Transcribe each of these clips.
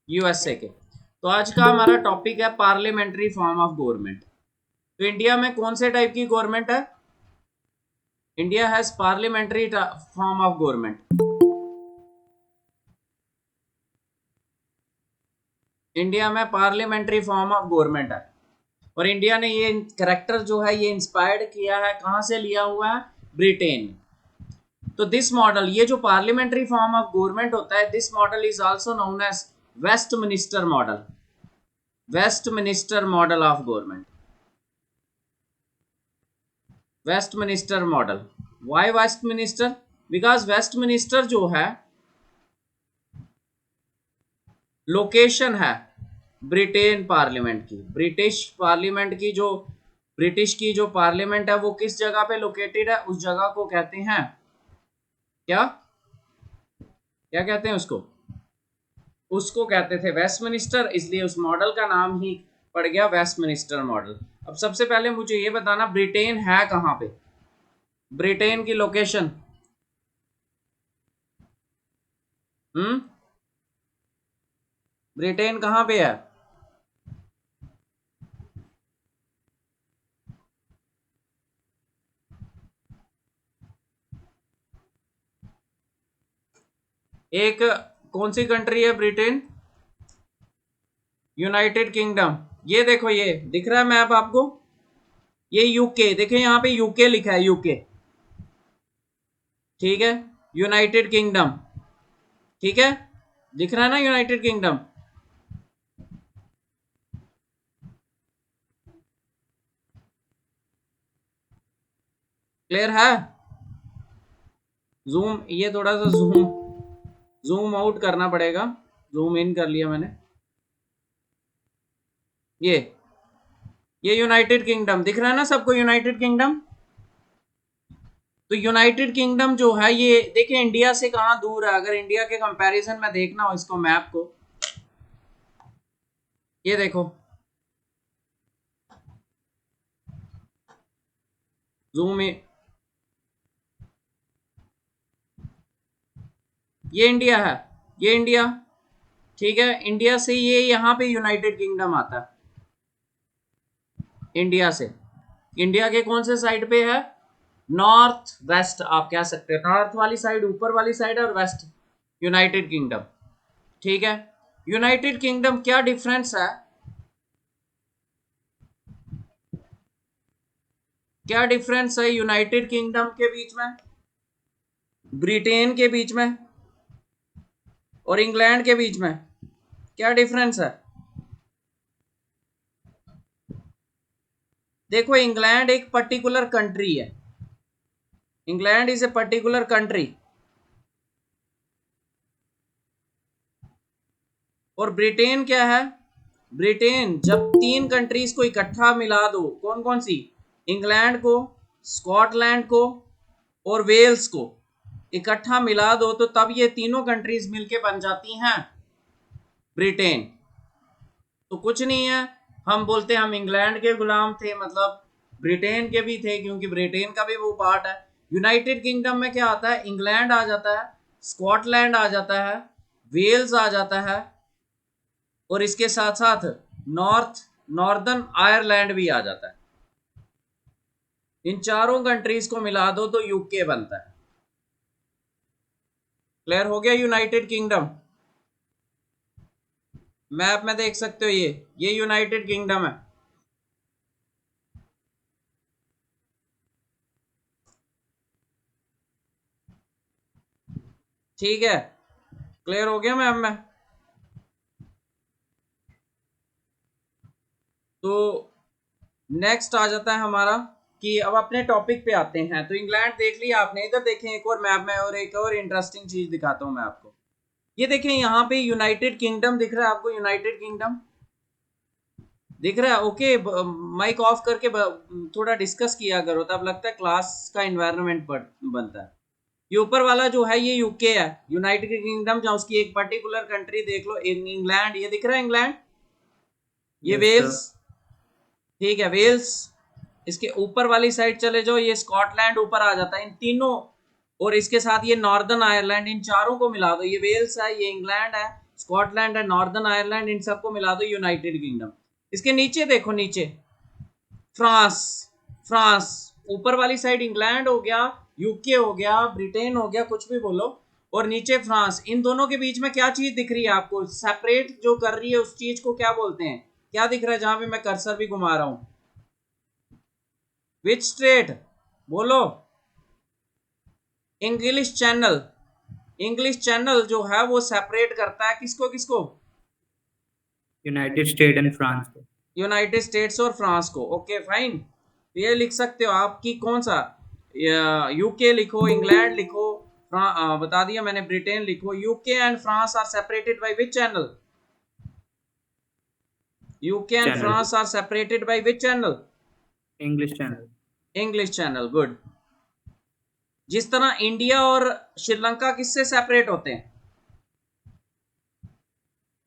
USA के। तो आज का हमारा टॉपिक है पार्लियामेंट्री फॉर्म ऑफ गवर्नमेंट। तो इंडिया में कौन से टाइप की गवर्नमेंट है? India has parliamentary form of government. India में पार्लियामेंट्री फॉर्म ऑफ गवर्नमेंट है। और इंडिया ने ये करेक्टर जो है ये इंस्पायर्ड किया है, कहां से लिया हुआ है? ब्रिटेन। तो दिस मॉडल, ये जो पार्लियामेंट्री फॉर्म ऑफ गवर्नमेंट होता है, this model is also known as Westminster model. Westminster model of government, Westminster model. Why Westminster? Because Westminster जो है लोकेशन है ब्रिटेन पार्लियामेंट की, ब्रिटिश पार्लियामेंट की। जो ब्रिटिश की जो पार्लियामेंट है वो किस जगह पे लोकेटेड है? उस जगह को कहते हैं क्या? क्या कहते हैं उसको? उसको कहते थे वेस्टमिनिस्टर, इसलिए उस मॉडल का नाम ही पड़ गया वेस्टमिनिस्टर मॉडल। अब सबसे पहले मुझे ये बताना, ब्रिटेन है कहां पे? ब्रिटेन की लोकेशन। ब्रिटेन कहां पे है? एक कौन सी कंट्री है ब्रिटेन? United kingdom. ये देखो, ये दिख रहा है मैप आपको? ये यूके, देखिए यहाँ पे यूके लिखा है, यूके। ठीक है, यूनाइटेड किंगडम। ठीक है, दिख रहा है ना यूनाइटेड किंगडम? क्लियर है? जूम, ये थोड़ा सा जूम जूम आउट करना पड़ेगा। जूम इन कर लिया मैंने। ये यूनाइटेड किंगडम दिख रहा है ना सबको? United kingdom. तो यूनाइटेड किंगडम जो है ये देखिए इंडिया से कहां दूर है, अगर इंडिया के कंपैरिजन में देखना हो इसको, मैप को, ये देखो, जूम इन, ये इंडिया है, ये इंडिया। ठीक है, इंडिया से ये यहाँ पे यूनाइटेड किंगडम आता है। इंडिया से, इंडिया के कौन से साइड पे है? नॉर्थ वेस्ट आप कह सकते हो, नॉर्थ वाली साइड, ऊपर वाली साइड, और वेस्ट यूनाइटेड किंगडम। ठीक है, यूनाइटेड किंगडम क्या डिफरेंस है? क्या डिफरेंस है यूनाइटेड किंगडम के बीच में, ब्रिटेन के बीच में और इंग्लैंड के बीच में? क्या डिफरेंस है? देखो, इंग्लैंड एक पर्टिकुलर कंट्री है। England is a particular country. और ब्रिटेन क्या है? ब्रिटेन जब तीन कंट्रीज को इकट्ठा मिला दो, कौन कौन सी? इंग्लैंड को, स्कॉटलैंड को और वेल्स को इकट्ठा मिला दो, तो तब ये तीनों कंट्रीज मिलके बन जाती हैं ब्रिटेन। तो कुछ नहीं है, हम बोलते हैं हम इंग्लैंड के गुलाम थे, मतलब ब्रिटेन के भी थे, क्योंकि ब्रिटेन का भी वो पार्ट है। यूनाइटेड किंगडम में क्या आता है? इंग्लैंड आ जाता है, स्कॉटलैंड आ जाता है, वेल्स आ जाता है, और इसके साथ साथ नॉर्दर्न आयरलैंड भी आ जाता है। इन चारों कंट्रीज को मिला दो तो यूके बनता है। क्लियर हो गया? यूनाइटेड किंगडम मैप में देख सकते हो, ये यूनाइटेड किंगडम है। ठीक है, क्लियर हो गया मैप में? तो नेक्स्ट आ जाता है हमारा कि अब अपने टॉपिक पे आते हैं। तो इंग्लैंड देख लिया आपने, इधर देखें एक और मैप में, और एक और इंटरेस्टिंग चीज दिखाता हूं मैं आपको। ये देखें यहाँ पे यूनाइटेड किंगडम दिख रहा है आपको? यूनाइटेड किंगडम दिख रहा है? ओके, माइक ऑफ करके थोड़ा डिस्कस किया करो, तब लगता है क्लास का इन्वायरमेंट बनता है। ये ऊपर वाला जो है ये यूके है, यूनाइटेड किंगडम, जहाँ उसकी एक पर्टिकुलर कंट्री देख लो, इंग्लैंड, ये दिख रहा है इंग्लैंड, ये यस सर। वेल्स। ठीक है, वेल्स। इसके ऊपर वाली साइड चले जाओ, ये स्कॉटलैंड ऊपर आ जाता है, इन तीनों, और इसके साथ ये नॉर्दर्न आयरलैंड, इन चारों को मिला दो, ये वेल्स है, ये इंग्लैंड है, स्कॉटलैंड एंड नॉर्दर्न आयरलैंड, इन सबको मिला दो यूनाइटेड किंगडम। इसके नीचे देखो, नीचे फ्रांस, फ्रांस ऊपर वाली साइड इंग्लैंड हो गया, यूके हो गया, ब्रिटेन हो गया, कुछ भी बोलो, और नीचे फ्रांस। इन दोनों के बीच में क्या चीज दिख रही है आपको, सेपरेट जो कर रही है उस चीज को क्या बोलते हैं? क्या दिख रहा है जहां पे मैं कर्सर भी घुमा रहा हूं? विच स्ट्रेट? बोलो। English channel. इंग्लिश चैनल जो है वो सेपरेट करता है किसको किसको? यूनाइटेड स्टेट एंड फ्रांस को। यूनाइटेड स्टेट्स और फ्रांस को। ओके फाइन, ये लिख सकते हो आपकी कौन सा, यूके लिखो, इंग्लैंड लिखो, बता दिया मैंने, ब्रिटेन लिखो। UK and France are separated by which channel? UK and channel France are separated by which channel? English channel. English channel, good. जिस तरह इंडिया और श्रीलंका किससे सेपरेट होते हैं?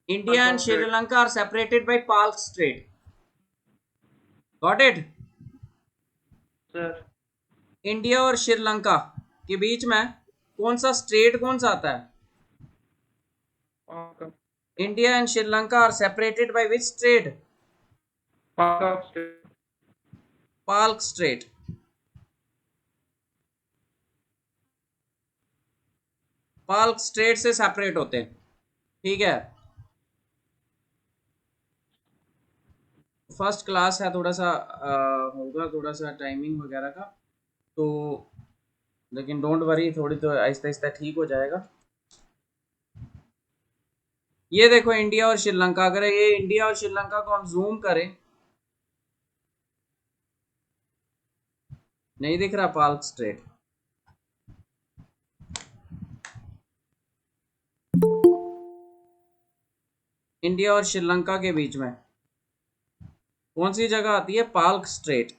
India and Sri Lanka are separated by Palk strait. Got it? Sir India और श्रीलंका के बीच में कौन सा स्ट्रेट कौन सा आता है? India and Sri Lanka are separated by which strait? Palk strait. Palk strait से सेपरेट होते हैं, ठीक है। फर्स्ट क्लास है, थोड़ा सा होगा थोड़ा सा टाइमिंग वगैरह का, तो लेकिन डोंट वरी, थोड़ी तो आहिस्ता आहिस्ता ठीक हो जाएगा। ये देखो इंडिया और श्रीलंका, अगर ये इंडिया और श्रीलंका को हम जूम करें, नहीं दिख रहा पाल्क स्ट्रेट? इंडिया और श्रीलंका के बीच में कौन सी जगह आती है? पाल्क स्ट्रेट।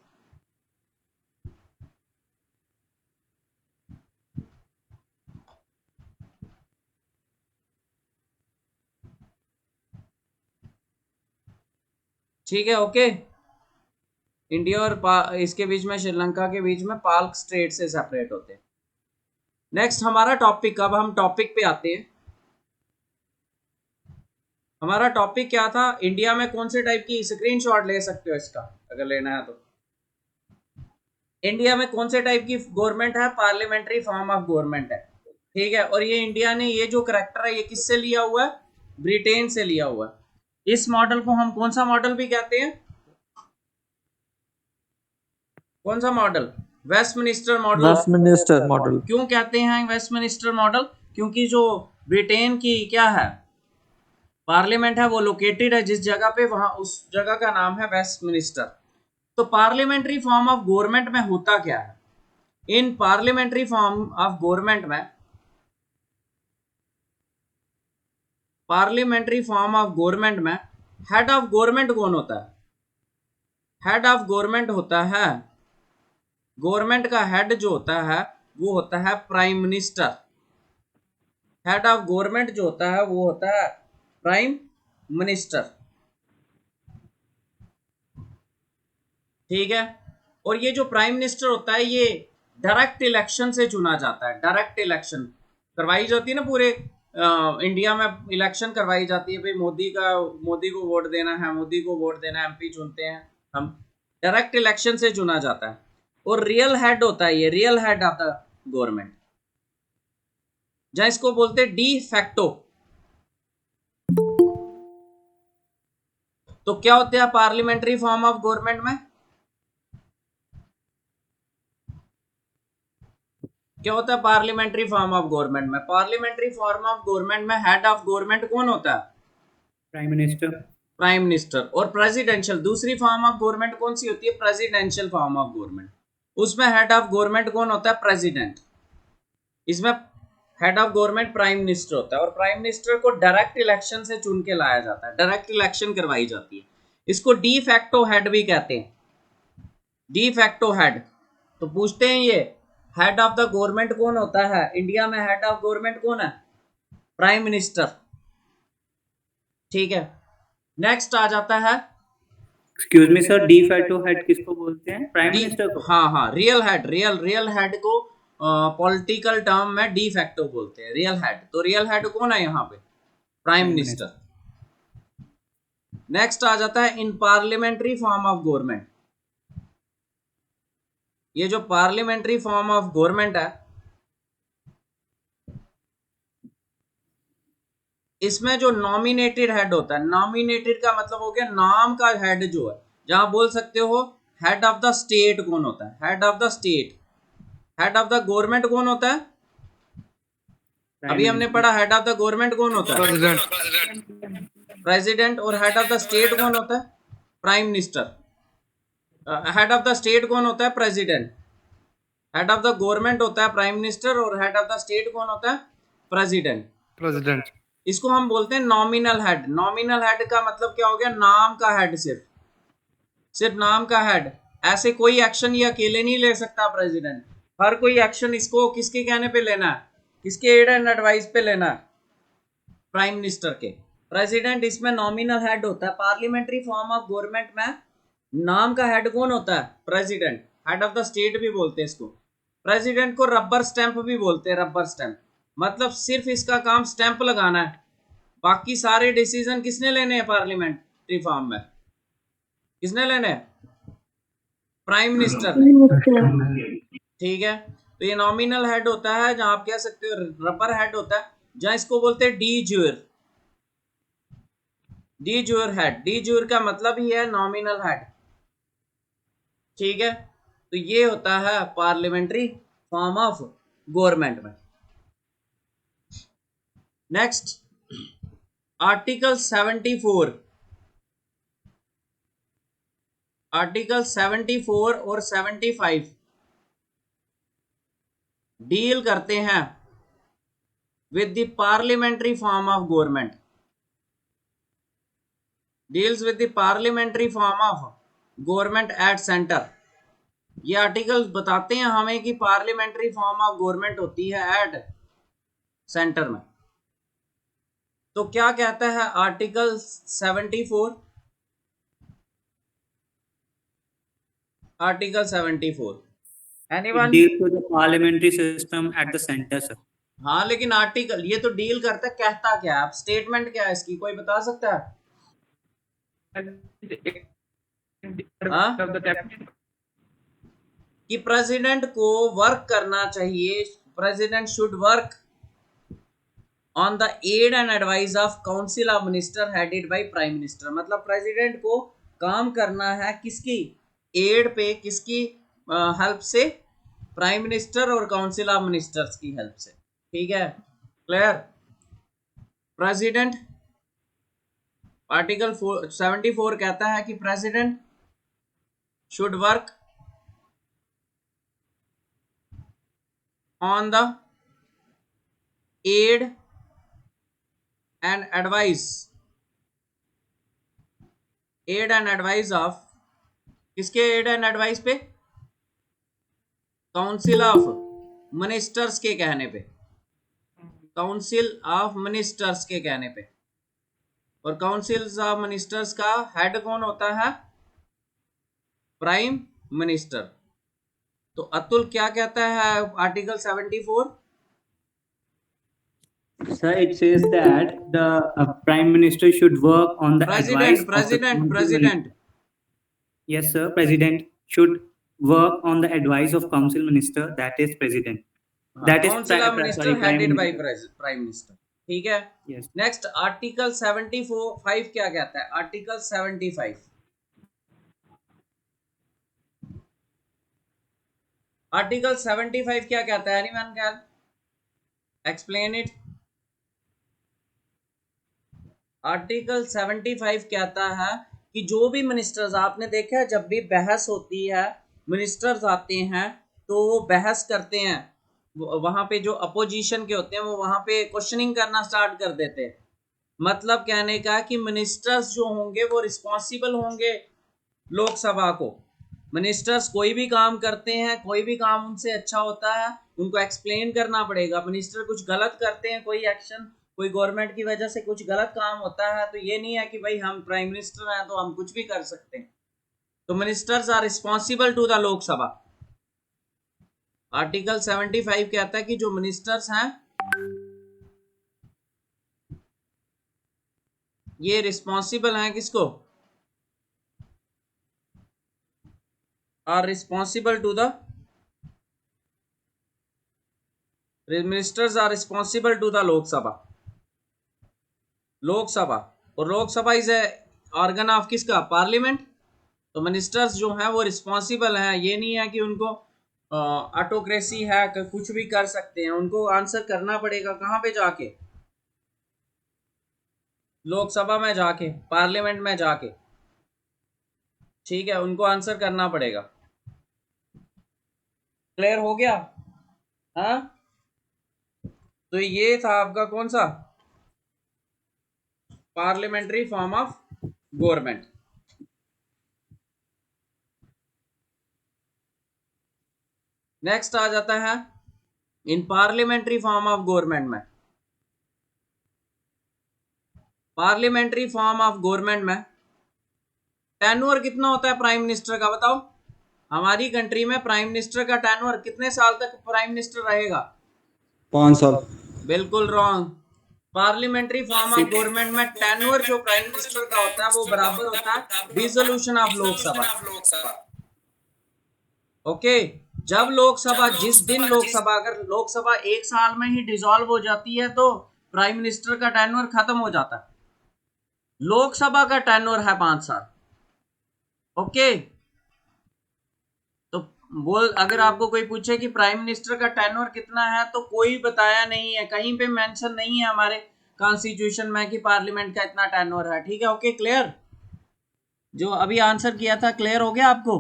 ठीक है, ओके। इंडिया और इसके बीच में, श्रीलंका के बीच में पाल्क स्ट्रेट से सेपरेट होते हैं। नेक्स्ट हमारा टॉपिक, अब हम टॉपिक पे आते हैं। हमारा टॉपिक क्या था? इंडिया में कौन से टाइप की, स्क्रीनशॉट ले सकते हो इसका अगर लेना है तो। इंडिया में कौन से टाइप की गवर्नमेंट है? पार्लियामेंट्री फॉर्म ऑफ गवर्नमेंट है, ठीक है। और ये इंडिया ने, ये जो करेक्टर है ये किससे लिया हुआ है? ब्रिटेन से लिया हुआ है। इस मॉडल को हम कौन सा मॉडल भी कहते हैं? कौन सा model? Westminster model. Westminster model. क्यों कहते हैं वेस्टमिनिस्टर मॉडल? क्योंकि जो ब्रिटेन की क्या है, पार्लियामेंट है, वो लोकेटेड है जिस जगह पे, वहां उस जगह का नाम है वेस्टमिनिस्टर। तो पार्लियामेंट्री फॉर्म ऑफ गवर्नमेंट में होता क्या है? In parliamentary form of government में, पार्लियामेंट्री फॉर्म ऑफ गवर्नमेंट में हेड ऑफ गवर्नमेंट कौन होता है? हेड ऑफ गवर्नमेंट होता है, गवर्नमेंट का हेड जो होता है वो होता है prime minister. Head of government जो होता है वो होता है प्राइम मिनिस्टर, ठीक है। और ये जो प्राइम मिनिस्टर होता है ये डायरेक्ट इलेक्शन से चुना जाता है। डायरेक्ट इलेक्शन करवाई जाती है ना, पूरे इंडिया में इलेक्शन करवाई जाती है भाई, मोदी को वोट देना है, मोदी को वोट देना है, एमपी चुनते हैं हम, डायरेक्ट इलेक्शन से चुना जाता है। और रियल हेड होता है, ये real head of the government, जहां इसको बोलते हैं डी फैक्टो। तो क्या होते हैं पार्लियामेंट्री फॉर्म ऑफ गवर्नमेंट में? क्या होता है पार्लियामेंट्री फॉर्म ऑफ गवर्नमेंट में? पार्लियामेंट्री फॉर्म ऑफ गवर्नमेंट में हेड ऑफ गवर्नमेंट कौन होता है? Prime minister. Prime minister. और प्रेसिडेंशियल, दूसरी फॉर्म ऑफ गवर्नमेंट कौन सी होती है? Presidential form of government. उसमें हेड ऑफ गवर्नमेंट कौन होता है? प्रेसिडेंट। इसमें head of government prime minister होता है। और प्राइम मिनिस्टर को डायरेक्ट इलेक्शन से चुन के लाया जाता है, डायरेक्ट इलेक्शन करवाई जाती है। इसको डी फैक्टो हेड भी कहते हैं, डी फैक्टो हेड। तो पूछते हैं ये हेड ऑफ द गवर्नमेंट कौन होता है इंडिया में? हेड ऑफ गवर्नमेंट कौन है? प्राइम मिनिस्टर, ठीक है। नेक्स्ट आ जाता है, excuse me sir, de facto head किसको बोलते हैं? प्राइम मिनिस्टर को। हाँ, रियल हेड, रियल हेड को पॉलिटिकल टर्म में डी फैक्टो बोलते हैं, रियल हेड। तो रियल हेड कौन है यहाँ पे? Prime Prime minister. नेक्स्ट आ जाता है in parliamentary form of government. ये जो पार्लियामेंट्री फॉर्म ऑफ गवर्नमेंट है, इसमें जो नॉमिनेटेड हेड होता है, नॉमिनेटेड का मतलब हो गया नाम का हेड जो है, जहां बोल सकते हो हेड ऑफ द स्टेट कौन होता है, head of the state. Head of the government कौन होता है, Prime अभी हमने Minister. पढ़ा हेड ऑफ द गवर्नमेंट कौन होता है, प्रेसिडेंट। प्रेसिडेंट। और हेड ऑफ द स्टेट कौन होता है, prime minister. Head of the state कौन होता है, president. Head of the government होता है प्राइम मिनिस्टर, और हेड ऑफ द स्टेट कौन होता है, प्रेसिडेंट। प्रेसिडेंट। इसको हम बोलते हैं नॉमिनल हेड। नॉमिनल हेड का मतलब क्या हो गया, नाम का हेड, सिर्फ सिर्फ नाम का हेड। ऐसे कोई एक्शन ये अकेले नहीं ले सकता प्रेसिडेंट, हर कोई एक्शन इसको किसके कहने पे लेना है, किसके एड एंड एडवाइस पे लेना है, प्राइम मिनिस्टर के। प्रेसिडेंट इसमें नॉमिनल हेड होता है। पार्लियामेंट्री फॉर्म ऑफ गवर्नमेंट में नाम का हेड कौन होता है, president. Head of the state भी बोलते हैं इसको। प्रेसिडेंट को रबर स्टैंप भी बोलते हैं, रबर स्टैंप मतलब सिर्फ इसका काम स्टैंप लगाना है, बाकी सारे डिसीजन किसने लेने हैं पार्लियामेंट्री फॉर्म में, किसने लेने हैं, प्राइम मिनिस्टर ने। ठीक है, तो ये नॉमिनल हेड होता है, जहां आप कह सकते हो रबर हेड होता है, जहां इसको बोलते हैं डी ज्यूर। डी ज्यूर हेड, डी ज्यूर का मतलब ही है नॉमिनल हेड। ठीक है, तो ये होता है पार्लियामेंट्री फॉर्म ऑफ गवर्नमेंट में। Next article 74। आर्टिकल 74 और 75 डील करते हैं with the parliamentary form of government, deals with the parliamentary form of government at centre. ये आर्टिकल्स बताते हैं हमें कि पार्लियामेंट्री फॉर्म ऑफ गवर्नमेंट होती है एट सेंटर में। तो क्या कहता है article 74, article 74 It anyone. deals with the parliamentary system at the center, sir. हाँ, लेकिन आर्टिकल ये तो डील करता है, कहता क्या है, अब स्टेटमेंट क्या है इसकी, कोई बता सकता है? हाँ, कि प्रेसिडेंट को वर्क करना चाहिए, president should work on the aid and advice of council of minister headed by prime minister. मतलब प्रेसिडेंट को काम करना है किसकी एड पे, किसकी हेल्प से, प्राइम मिनिस्टर और काउंसिल ऑफ मिनिस्टर्स की हेल्प से। ठीक है, क्लियर। प्रेसिडेंट, आर्टिकल 74 कहता है कि president should work on the aid and advice, aid and advice of, किसके एड एंड एडवाइस पे, काउंसिल ऑफ मिनिस्टर्स के कहने पे, काउंसिल ऑफ मिनिस्टर्स के कहने पे। और काउंसिल ऑफ मिनिस्टर्स का हेड कौन होता है, प्राइम मिनिस्टर। तो अतुल क्या कहता है article 74? Sir, it says that the Prime Minister should work on the advice president of the president Yes, sir. President should work on the advice of Council Minister, that is President. That is council of minister sorry, Prime headed by Minister. Prime minister. ठीक है, Yes. Next article 75 क्या कहता है, article 75, article 75 क्या कहता है, anyone can explain it. Article 75 कहता है कि जो भी मिनिस्टर्स, आपने देखा है जब भी बहस होती है, मिनिस्टर्स आते हैं तो वो बहस करते हैं, वहां पे जो अपोजिशन के होते हैं वो वहां पे क्वेश्चनिंग करना स्टार्ट कर देते हैं। मतलब कहने का कि मिनिस्टर्स जो होंगे वो रिस्पॉन्सिबल होंगे लोकसभा को। मिनिस्टर्स कोई भी काम करते हैं, कोई भी काम उनसे अच्छा होता है, उनको एक्सप्लेन करना पड़ेगा। मिनिस्टर कुछ गलत करते हैं, कोई एक्शन, कोई गवर्नमेंट की वजह से कुछ गलत काम होता है, तो ये नहीं है कि भाई हम प्राइम मिनिस्टर हैं तो हम कुछ भी कर सकते हैं। तो ministers are responsible to the Lok Sabha. Article 75 कहता है कि जो मिनिस्टर्स हैं ये रिस्पॉन्सिबल हैं किसको? Are responsible to the ministers are responsible to the Lok Sabha. Lok Sabha, और Lok Sabha is a organ of किसका? पार्लियामेंट। तो मिनिस्टर्स जो हैं वो रिस्पॉन्सिबल हैं, ये नहीं है कि उनको ऑटोक्रेसी है कि कुछ भी कर सकते हैं, उनको आंसर करना पड़ेगा कहाँ पे जाके? लोकसभा में जाके, पार्लियामेंट में जाके, ठीक है, उनको आंसर करना पड़ेगा। क्लियर हो गया? हाँ, तो ये था आपका कौन सा? Parliamentary form of government. Next आ जाता है in parliamentary form of government में। पार्लियामेंट्री फॉर्म ऑफ गवर्नमेंट में टेन्योर कितना होता है प्राइम मिनिस्टर का? बताओ, हमारी कंट्री में प्राइम मिनिस्टर का टेन्योर कितने साल तक प्राइम मिनिस्टर रहेगा? 5 साल। बिल्कुल wrong. Parliamentary form of government में टेन्योर जो प्राइम मिनिस्टर का होता है वो बराबर होता है डिसोल्यूशन ऑफ लोकसभा। ओके, जब लोकसभा, जिस दिन लोकसभा, अगर लोकसभा 1 साल में ही डिसॉल्व हो जाती है तो प्राइम मिनिस्टर का टेन्योर खत्म हो जाता है। लोकसभा का टेन्योर है 5 साल। ओके, तो बोल, अगर आपको कोई पूछे कि प्राइम मिनिस्टर का टेन्योर कितना है तो कोई बताया नहीं है, कहीं पे मेंशन नहीं है हमारे कॉन्स्टिट्यूशन में कि पार्लियामेंट का इतना टेन्योर है। ठीक है, ओके, क्लियर? जो अभी आंसर किया था क्लियर हो गया आपको?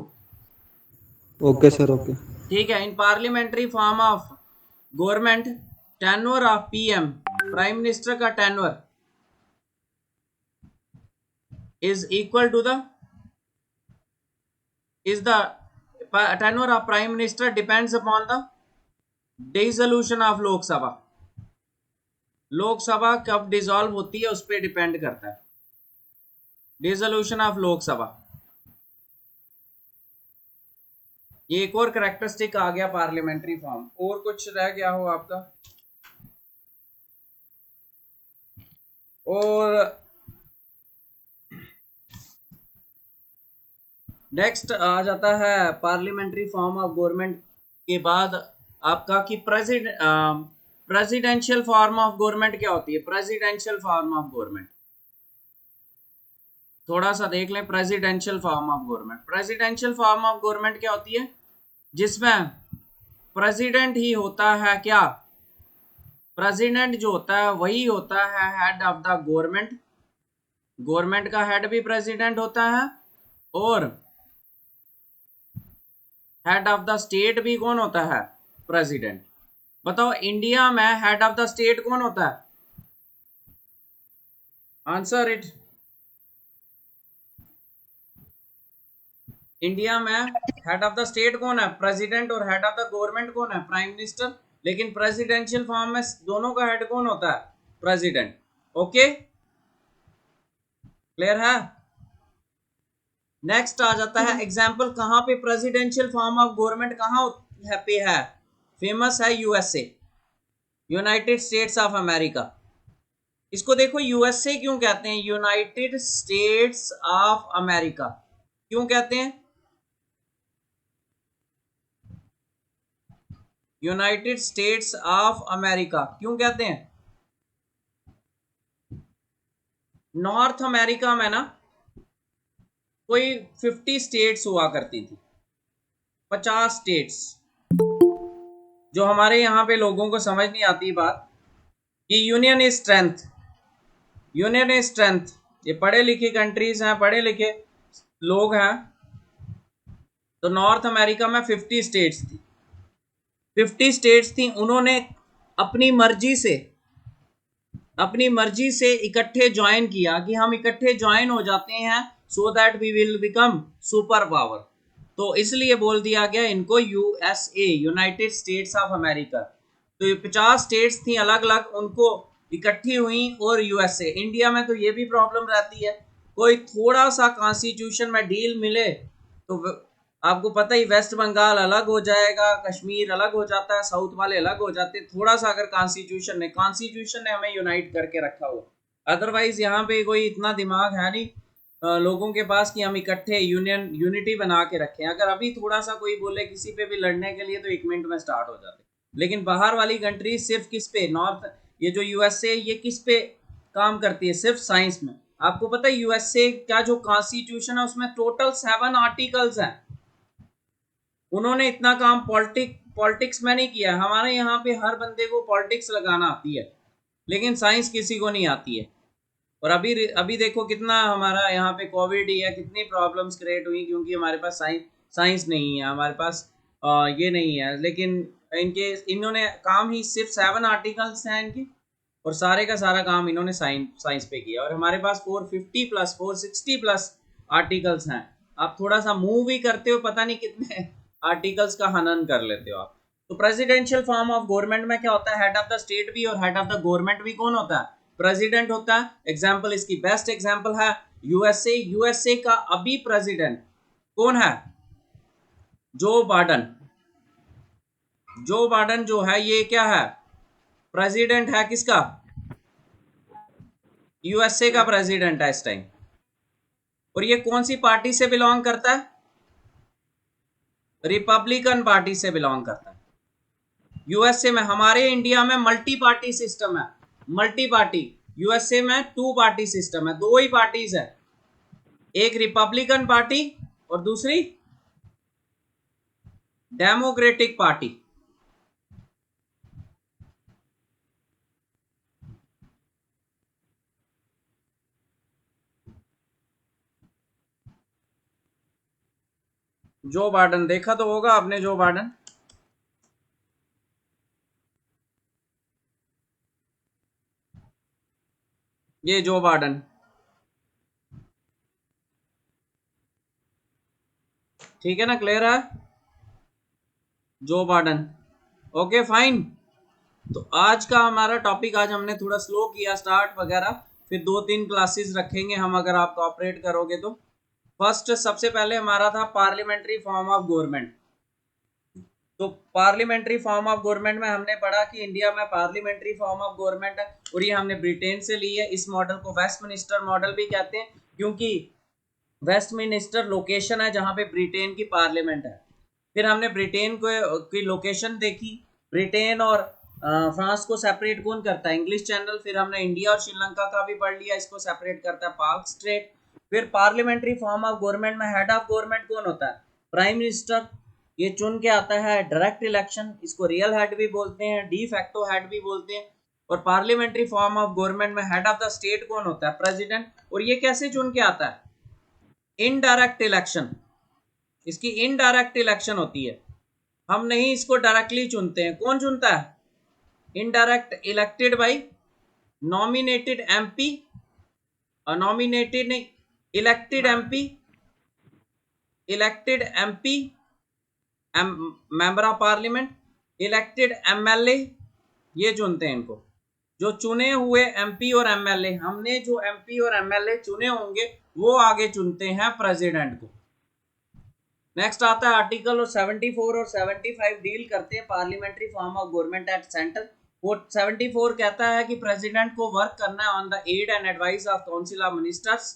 Okay sir, okay. ठीक है, in parliamentary form of government tenure of PM, prime minister का tenure is equal to the tenure of prime minister depends upon the dissolution of Lok Sabha। Lok Sabha कब dissolve होती है उस पर डिपेंड करता है, डिसोल्यूशन ऑफ लोकसभा। ये एक और करेक्टरिस्टिक आ गया पार्लियामेंट्री फॉर्म। और कुछ रह गया हो आपका? और नेक्स्ट आ जाता है पार्लियामेंट्री फॉर्म ऑफ गवर्नमेंट के बाद आपका कि प्रेसिडेंशियल फॉर्म ऑफ गवर्नमेंट क्या होती है? प्रेसिडेंशियल फॉर्म ऑफ गवर्नमेंट थोड़ा सा देख लें। Presidential form of government, presidential form of government क्या होती है? जिसमें प्रेसिडेंट ही होता है क्या? प्रेसिडेंट जो होता है वही होता है head of the government. Government का हेड भी प्रेसिडेंट होता है और हेड ऑफ द स्टेट भी कौन होता है? प्रेसिडेंट। बताओ, इंडिया में हेड ऑफ द स्टेट कौन होता है? Answer it. इंडिया में हेड ऑफ द स्टेट कौन है? प्रेसिडेंट। और हेड ऑफ द गवर्नमेंट कौन है? Prime minister. लेकिन प्रेसिडेंशियल फॉर्म में दोनों का हेड कौन होता है? प्रेसिडेंट। ओके, क्लियर है? नेक्स्ट आ जाता है एग्जाम्पल, कहां पे प्रेसिडेंशियल फॉर्म ऑफ गवर्नमेंट कहां पे है? फेमस है USA, United States of America. इसको देखो, यूएसए क्यों कहते हैं? यूनाइटेड स्टेट्स ऑफ अमेरिका क्यों कहते हैं? यूनाइटेड स्टेट्स ऑफ अमेरिका क्यों कहते हैं? नॉर्थ अमेरिका में ना कोई 50 स्टेट्स हुआ करती थी, 50 स्टेट्स। जो हमारे यहाँ पे लोगों को समझ नहीं आती बात कि union is strength, union is strength. ये पढ़े लिखे कंट्रीज हैं, पढ़े लिखे लोग हैं। तो नॉर्थ अमेरिका में 50 स्टेट्स थी, 50 स्टेट्स थी। उन्होंने अपनी मर्जी से इकट्ठे ज्वाइन किया कि हम इकट्ठे ज्वाइन हो जाते हैं so that we will become super power. तो इसलिए बोल दिया गया इनको USA, United States of America. तो ये 50 स्टेट्स थी अलग अलग, उनको इकट्ठी हुई और यूएसए। इंडिया में तो ये भी प्रॉब्लम रहती है, कोई थोड़ा सा कॉन्स्टिट्यूशन में ढील मिले तो आपको पता ही, वेस्ट बंगाल अलग हो जाएगा, कश्मीर अलग हो जाता है, साउथ वाले अलग हो जाते। थोड़ा सा अगर कॉन्स्टिट्यूशन ने हमें यूनाइट करके रखा हो, अदरवाइज यहाँ पे कोई इतना दिमाग है नहीं लोगों के पास कि हम इकट्ठे यूनिटी बना के रखें। अगर अभी थोड़ा सा कोई बोले किसी पे भी लड़ने के लिए तो 1 मिनट में स्टार्ट हो जाते। लेकिन बाहर वाली कंट्री सिर्फ किस पे, नॉर्थ, ये जो यूएसए, ये किस पे काम करती है? सिर्फ साइंस में। आपको पता है यूएसए का जो कॉन्स्टिट्यूशन है उसमें टोटल 7 आर्टिकल्स हैं। उन्होंने इतना काम पॉलिटिक्स में नहीं किया। हमारे यहाँ पे हर बंदे को पॉलिटिक्स लगाना आती है, लेकिन साइंस किसी को नहीं आती है। और अभी देखो कितना हमारा यहाँ पे कोविड ही है, कितनी प्रॉब्लम्स क्रिएट हुई क्योंकि हमारे पास साइंस नहीं है, हमारे पास ये नहीं है। लेकिन इन्होंने काम ही सिर्फ 7 आर्टिकल्स हैं इनकी, और सारे का सारा काम इन्होंने साइंस पे किया। और हमारे पास 450 प्लस 460 प्लस आर्टिकल्स हैं। आप थोड़ा सा मूव भी करते हो, पता नहीं कितने आर्टिकल्स का हनन कर लेते हो आप। तो प्रेसिडेंशियल फॉर्म ऑफ गवर्नमेंट में क्या होता है? हेड ऑफ द स्टेट भी और हेड ऑफ द गवर्नमेंट भी कौन होता है? प्रेसिडेंट होता है। एग्जाम्पल, इसकी बेस्ट एग्जाम्पल है यूएसए। यूएसए का अभी प्रेसिडेंट कौन है? Joe Biden. जो बाइडेन जो है ये क्या है? प्रेसिडेंट है किसका? यूएसए का प्रेसिडेंट है इस टाइम। और ये कौन सी पार्टी से बिलोंग करता है? रिपब्लिकन पार्टी से बिलोंग करता है। यूएसए में, हमारे इंडिया में मल्टी पार्टी सिस्टम है, मल्टी पार्टी। यूएसए में 2 पार्टी सिस्टम है, 2 ही पार्टीज है, एक रिपब्लिकन पार्टी और दूसरी डेमोक्रेटिक पार्टी। जो बाइडेन देखा तो होगा आपने, जो बाइडेन, ये जो बाइडेन, ठीक है ना, क्लियर है? Joe Biden. Okay fine. तो आज का हमारा टॉपिक, आज हमने थोड़ा स्लो किया स्टार्ट वगैरह, फिर 2-3 क्लासेस रखेंगे हम अगर आप कोऑपरेट करोगे तो। फर्स्ट, सबसे पहले हमारा था पार्लियामेंट्री फॉर्म ऑफ गवर्नमेंट। तो पार्लियामेंट्री फॉर्म ऑफ गवर्नमेंट में हमने पढ़ा कि इंडिया में पार्लियामेंट्री फॉर्म ऑफ गवर्नमेंट है, और ये हमने ब्रिटेन से ली है। इस मॉडल को वेस्टमिनिस्टर मॉडल भी कहते हैं, क्योंकि वेस्टमिनिस्टर लोकेशन है जहां पे ब्रिटेन की पार्लियामेंट है। फिर हमने ब्रिटेन को की लोकेशन देखी। ब्रिटेन और फ्रांस को सेपरेट कौन करता है? English channel. फिर हमने इंडिया और श्रीलंका का भी पढ़ लिया, इसको सेपरेट करता है पार्क स्ट्रेट। फिर पार्लियामेंट्री फॉर्म ऑफ गवर्नमेंट में हेड ऑफ गवर्नमेंट कौन होता है? Prime minister. ये चुन के आता है, डायरेक्ट इलेक्शन, इसको रियल हेड भी बोलते हैं, डी फैक्टो हेड भी बोलते हैं। और पार्लियामेंट्री फॉर्म ऑफ गवर्नमेंट में हेड ऑफ द स्टेट कौन होता है? प्रेसिडेंट। और ये कैसे चुन के आता है? Indirect election. इसकी इनडायरेक्ट इलेक्शन होती है, हम नहीं इसको डायरेक्टली चुनते हैं। कौन चुनता है? Indirect, elected by nominated MP, nominated नहीं, elected MP, elected MP, member of parliament, elected MLA, ये चुनते हैं इनको। जो चुने हुए एमपी और एमएलए, हमने जो एमपी और एमएलए चुने होंगे वो आगे चुनते हैं प्रेसिडेंट को। नेक्स्ट आता है आर्टिकल 74 और 75 डील करते हैं parliamentary form of government at centre. वो 74 कहता है कि प्रेसिडेंट को वर्क करना है on the aid and advice of council of ministers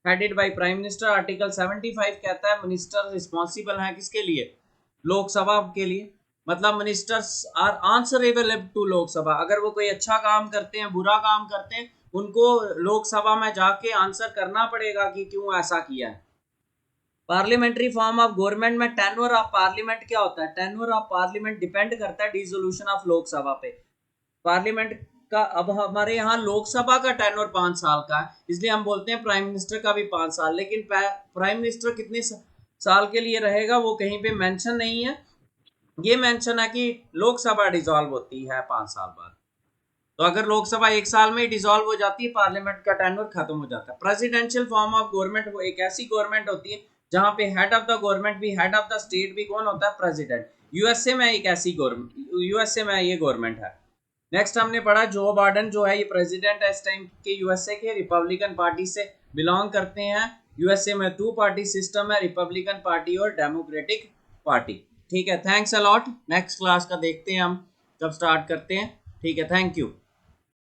headed by prime minister. Article 75 कहता है मिनिस्टर रिस्पॉन्सिबल है किसके लिए? लोकसभा के लिए। मतलब ministers are answerable to Lok Sabha. अगर वो कोई अच्छा काम करते हैं, बुरा काम करते हैं, उनको लोकसभा में जाके आंसर करना पड़ेगा कि क्यों ऐसा किया है। पार्लियामेंट्री फॉर्म ऑफ गवर्नमेंट में टेन्योर ऑफ पार्लियामेंट क्या होता है? टेन्योर ऑफ पार्लियामेंट डिपेंड करता है डिसोल्यूशन ऑफ लोकसभा पे। पार्लियामेंट का, अब हमारे यहाँ लोकसभा का टेन्योर 5 साल का है, इसलिए हम बोलते हैं प्राइम मिनिस्टर का भी 5 साल। लेकिन प्राइम मिनिस्टर कितने साल के लिए रहेगा वो कहीं पे मेंशन नहीं है। ये मेंशन है कि लोकसभा डिसॉल्व होती है 5 साल बाद। तो अगर लोकसभा 1 साल में डिसॉल्व हो जाती है, पार्लियामेंट का टेन्योर खत्म हो जाता है। प्रेसिडेंशियल फॉर्म ऑफ गवर्नमेंट वो एक ऐसी गवर्नमेंट होती है जहां पे हेड ऑफ द गवर्नमेंट भी, हेड ऑफ द स्टेट भी कौन होता है? प्रेसिडेंट। यूएसए में एक ऐसी गवर्नमेंट, यूएसए में ये गवर्नमेंट है। नेक्स्ट हमने पढ़ा जो बाइडेन जो है ये प्रेसिडेंट है इस टाइम के, यूएसए के, रिपब्लिकन पार्टी से बिलोंग करते हैं। यूएसए में 2 पार्टी सिस्टम है, रिपब्लिकन पार्टी और डेमोक्रेटिक पार्टी। ठीक है, thanks a lot. Next class का देखते हैं हम कब स्टार्ट करते हैं। ठीक है, थैंक यू।